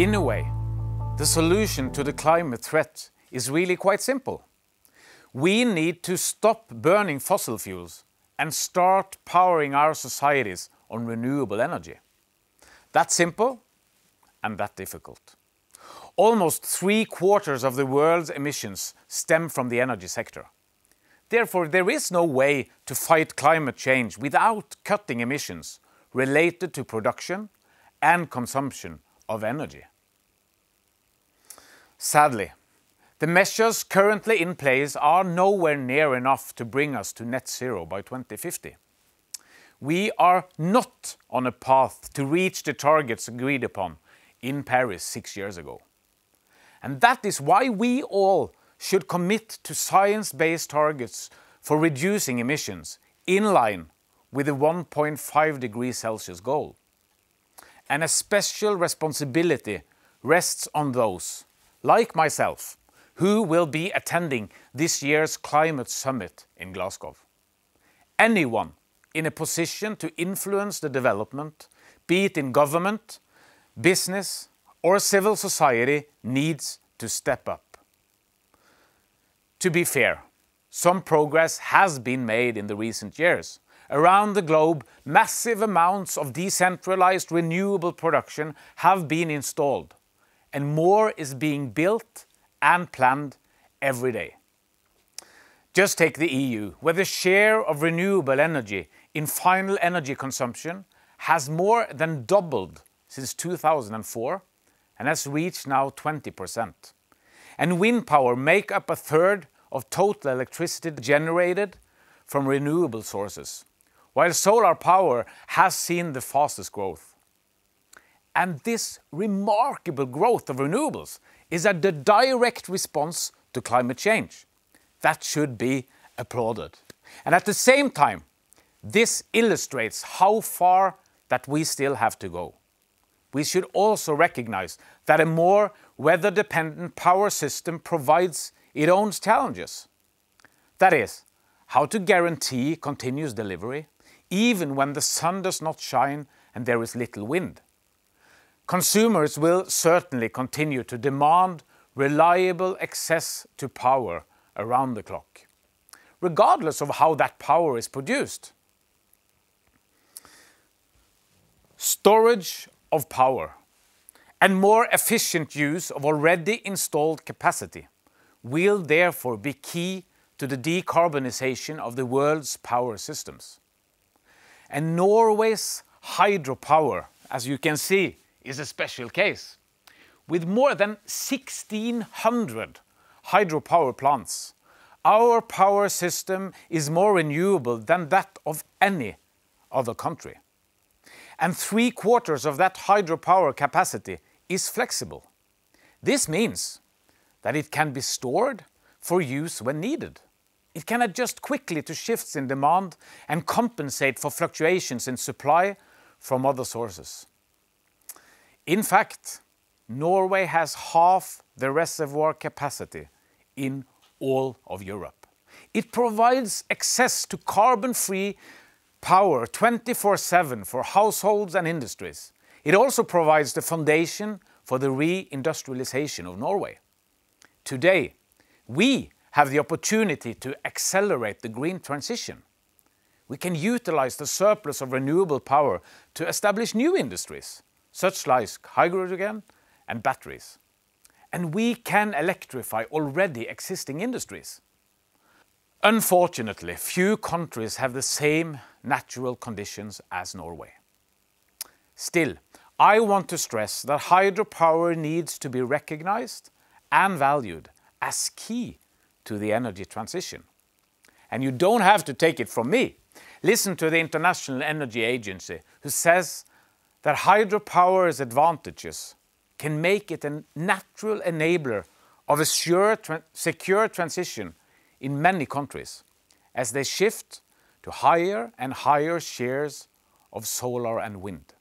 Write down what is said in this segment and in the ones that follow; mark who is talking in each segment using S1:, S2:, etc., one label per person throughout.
S1: In a way, the solution to the climate threat is really quite simple. We need to stop burning fossil fuels and start powering our societies on renewable energy. That's simple and that difficult. Almost 3/4 of the world's emissions stem from the energy sector. Therefore, there is no way to fight climate change without cutting emissions related to production and consumption of energy. Sadly, the measures currently in place are nowhere near enough to bring us to net zero by 2050. We are not on a path to reach the targets agreed upon in Paris 6 years ago. And that is why we all should commit to science-based targets for reducing emissions in line with the 1.5 degrees Celsius goal. And a special responsibility rests on those, like myself, who will be attending this year's climate summit in Glasgow. Anyone in a position to influence the development, be it in government, business, or civil society, needs to step up. To be fair, some progress has been made in the recent years. Around the globe, massive amounts of decentralized renewable production have been installed, and more is being built and planned every day. Just take the EU, where the share of renewable energy in final energy consumption has more than doubled since 2004 and has reached now 20%. And wind power make up 1/3 of total electricity generated from renewable sources, while solar power has seen the fastest growth. And this remarkable growth of renewables is a direct response to climate change. That should be applauded. And at the same time, this illustrates how far that we still have to go. We should also recognize that a more weather-dependent power system provides its own challenges. That is, how to guarantee continuous delivery, even when the sun does not shine and there is little wind. Consumers will certainly continue to demand reliable access to power around the clock, regardless of how that power is produced. Storage of power and more efficient use of already installed capacity will therefore be key to the decarbonization of the world's power systems. And Norway's hydropower, as you can see, is a special case. With more than 1,600 hydropower plants, our power system is more renewable than that of any other country. And 3/4 of that hydropower capacity is flexible. This means that it can be stored for use when needed. It can adjust quickly to shifts in demand and compensate for fluctuations in supply from other sources. In fact, Norway has half the reservoir capacity in all of Europe. It provides access to carbon-free power 24/7 for households and industries. It also provides the foundation for the re-industrialization of Norway. Today, we have the opportunity to accelerate the green transition. We can utilize the surplus of renewable power to establish new industries, such as hydrogen and batteries. And we can electrify already existing industries. Unfortunately, few countries have the same natural conditions as Norway. Still, I want to stress that hydropower needs to be recognized and valued as key to the energy transition. And you don't have to take it from me. Listen to the International Energy Agency, who says that hydropower's advantages can make it a natural enabler of a secure transition in many countries as they shift to higher and higher shares of solar and wind.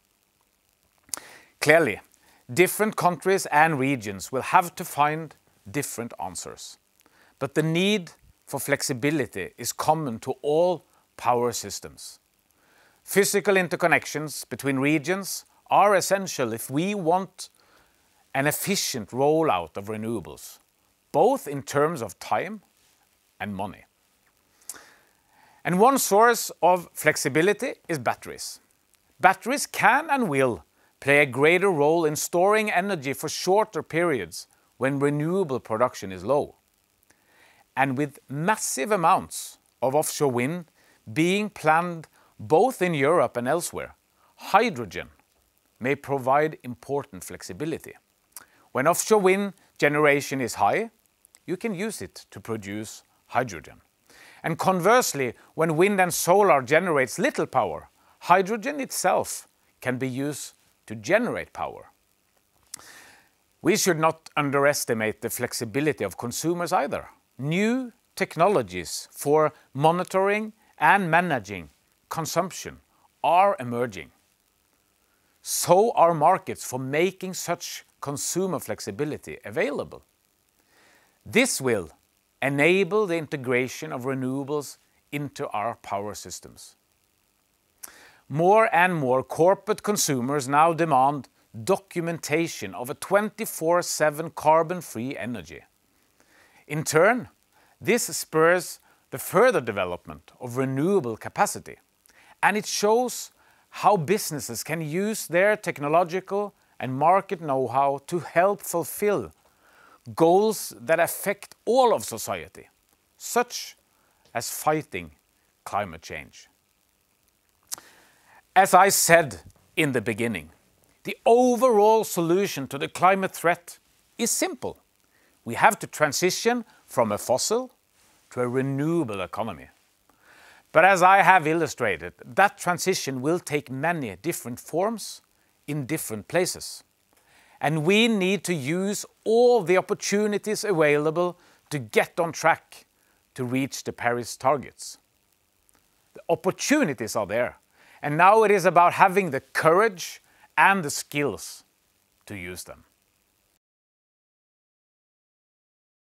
S1: Clearly, different countries and regions will have to find different answers. But the need for flexibility is common to all power systems. Physical interconnections between regions are essential if we want an efficient rollout of renewables, both in terms of time and money. And one source of flexibility is batteries. Batteries can and will play a greater role in storing energy for shorter periods when renewable production is low. And with massive amounts of offshore wind being planned both in Europe and elsewhere, hydrogen may provide important flexibility. When offshore wind generation is high, you can use it to produce hydrogen. And conversely, when wind and solar generates little power, hydrogen itself can be used to generate power. We should not underestimate the flexibility of consumers either. New technologies for monitoring and managing consumption are emerging. So are markets for making such consumer flexibility available. This will enable the integration of renewables into our power systems. More and more corporate consumers now demand documentation of a 24/7 carbon-free energy. In turn, this spurs the further development of renewable capacity, and it shows how businesses can use their technological and market know-how to help fulfill goals that affect all of society, such as fighting climate change. As I said in the beginning, the overall solution to the climate threat is simple. We have to transition from a fossil to a renewable economy. But as I have illustrated, that transition will take many different forms in different places. And we need to use all the opportunities available to get on track to reach the Paris targets. The opportunities are there, and now it is about having the courage and the skills to use them.